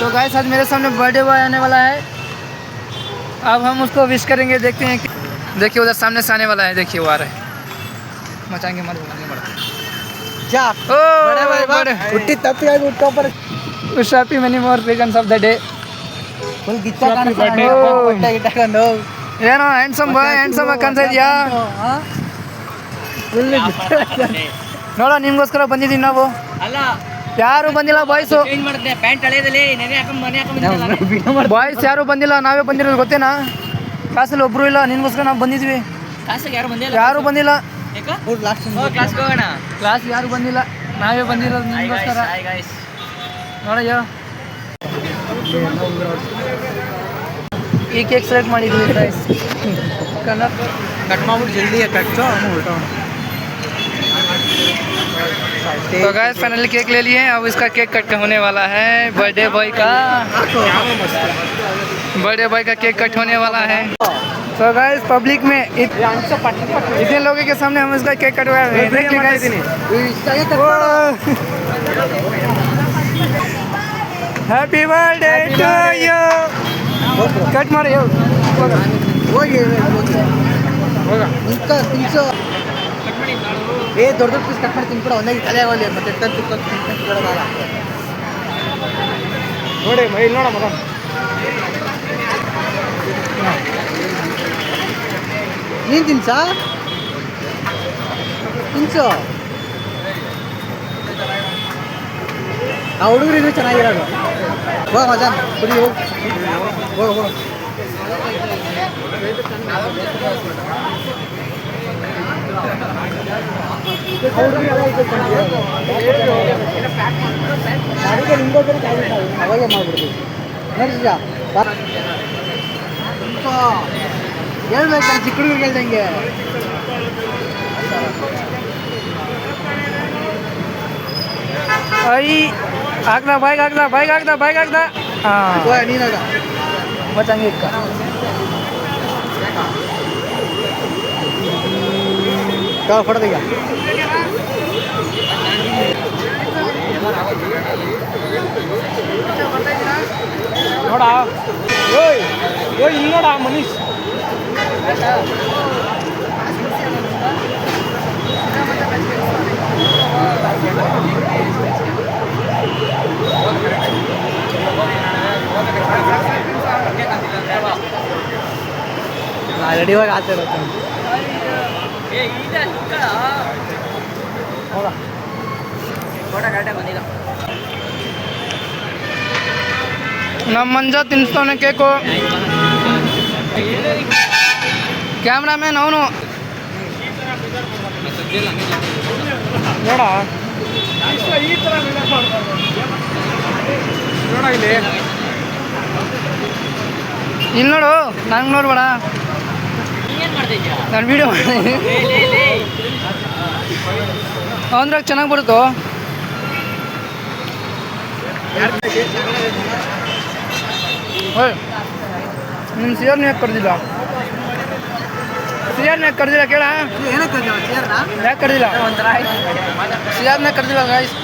तो गाइस आज मेरे सामने बर्थडे बॉय आने वाला है। अब हम उसको विश करेंगे, देखते हैं कि देखिए उधर सामने से आने वाला है। देखिए वो आ रहा है, मचाएंगे मत बोलेंगे बड़ा जा ओ बड़े भाई बड़े ಹುಟ್ಟಿ ತಪ್ಪಿಗಾಗಿ ಹುಟ್ಟೊಬ್ಬರ wish happy many more returns of the day. Full ಗಿಚ್ಚ ಕಾಣಿಸ್ತಾನೆ ಬಟ್ಟೆ ಗಿಟ್ಟಕೊಂಡು ಏನೋ ಹ್ಯಾಂಡ್ಸಮ್ ಬಾಯ್ ಹ್ಯಾಂಡ್ಸಮ್ ಆಗಿ ಕಾಣ್ತಾ ಇದೆಯಾ? ಫುಲ್ ನೋಡ ನಿಮ್ಗೋಸ್ಕರ ಬಂದಿದ್ದೀವಿ ನಾವು, ಅಲ್ಲ ಯಾರು ಬಂದಿಲ್ಲ ಬಾಯ್ಸು, ಚೇಂಜ್ ಮಾಡಿದೆ ಪ್ಯಾಂಟ್ ಹಳೇದಲ್ಲಿ ನೆನೆ ಹಾಕೊಂಡು ಮನೆ ಹಾಕೊಂಡು ಬಾಯ್ಸ್ ಯಾರು ಬಂದಿಲ್ಲ, ನಾವೇ ಬಂದಿರೋದು ಗೊತ್ತೇನಾ? ಕ್ಲಾಸಲ್ಲಿ ಒಬ್ರು ಇಲ್ಲ, ನಿನ್ಗೋಸ್ಕರ ನಾವು ಬಂದಿದ್ವಿ, ಕಾಸಿಗೆ ಯಾರು ಬಂದಿಲ್ಲ ಯಾರು ಬಂದಿಲ್ಲ, ಲಾಸ್ಟ್ ಕ್ಲಾಸ್ಗೆ ಹೋಗೋಣ ಕ್ಲಾಸ್ ಯಾರು ಬಂದಿಲ್ಲ, ನಾವೇ ಬಂದಿರೋದು ನಿನ್ಗೋಸ್ಕರ। ನೋಡಯ್ಯ ಈ ಕೇಕ್ ಸೆಲೆಕ್ಟ್ ಮಾಡಿದ್ವಿ ಗೈಸ್, ಕಲರ್ ಕಟ್ ಮಾಡ್ಬಿಟ್ಟು ಜಲ್ದಿ ಕಟ್ಸೋ तो गाइस फाइनली केक ले लिए। अब इसका केक कट होने वाला है, बर्थडे बॉय का केक कट होने वाला है। तो गाइस पब्लिक में इतने लोगों के सामने हम इसका केक कटवा रहे हैं। देखिए guys, happy birthday to you. Cut मारे ಹೋಗಿ ತಿನ್ಸೋ ಏ ದೊಡ್ಡ ಪೀಸ್ ಕಟ್ ಮಾಡಿ ತಿನ್ಬಿಡ, ಒಂದೇ ತಲೆ ಆಗೋಲಿ ಮತ್ತೆ ತಿನ್ಕೊಳ್ಳೋದಲ್ಲ ನೋಡಿ ಇಲ್ಲಿ ನೋಡ ಮಗ, ನೀನು ತಿನ್ಸೋ ಆ ಹುಡುಗರು ಇದ್ರೆ ಚೆನ್ನಾಗಿರೋದು. ಹೋಗ ಮಜಾ ಕುಡಿ ಹೋಗು ಅವಾಗೆ ಮಾಡ್ಬಿಡ್ತೀವಿ ಹೇಳ್ಬೇಕಲ್ಲ ಚಿಕ್ಕ ಹುಡುಗರಿಗೆ ಹೇಳ್ದಂಗೆ. आई आगदा बाइक आगदा बाइक आगदा बाइक आगदा हाँ ನೀನಾಗ बचाएंगे इसका। ಹೊಡೆದೀಗ ನೋಡ ಓಯ್ ಓಯ್ ಇಲ್ಲಿ ನೋಡ ಮನೀಶ್ ರೆಡಿ ಹೋಗಿ ಆಗ್ತಿರುತ್ತೆ. ನಮ್ಮ ಮಂಜ ತಿನ್ನಿಸ್ತಾನೆ ಕೇಕು, ಕ್ಯಾಮ್ರಾಮ್ಯಾನ್ ಅವನು ನೋಡ ಇಲ್ಲಿ ನೋಡು, ನಂಗೆ ನೋಡ್ಬೇಡ, ನಾನು ವಿಡಿಯೋ ಮಾಡಿ ಅಂದ್ರಾಗ ಚೆನ್ನಾಗಿ ಬರುತ್ತೋ. ನಿಮ್ಮ ಸಿಯರ್ನ ಯಾಕೆ ಕರೆದಿಲ್ಲ? ಸಿಯರ್ನ ಯಾಕೆ ಕರೆದಿಲ್ಲ ಕೇಳ? ಏನಕ್ಕೆ ಯಾಕೆ ಕರೆದಿಲ್ಲ? ಸಿಯರ್ನ ಕರೆದಿಲ್ಲ ಗಾಯ್ಸ್.